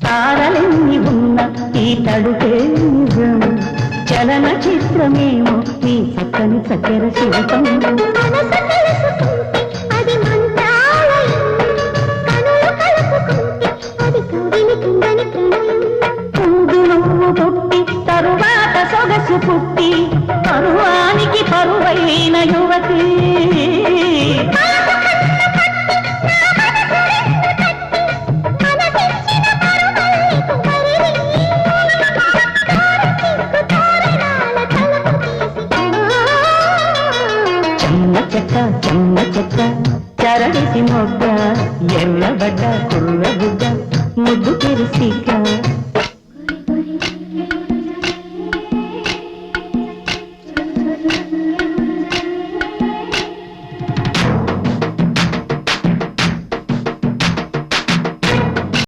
తారలెన్ని ఉన్న ఈ తడుకే నిజం చలన చిత్రమేమో ఈ చక్కని చక్కెర శిల్పం పూదు నువ్వు పుట్టి తరువాత సొగసు పుట్టి పరువానికి పరువైన యువతి చెన్న చెక్క చరడిసి మొగ్గ ఎర్రబడ్డ కుర్ర బుడ్డ ముద్దు తెరిసిక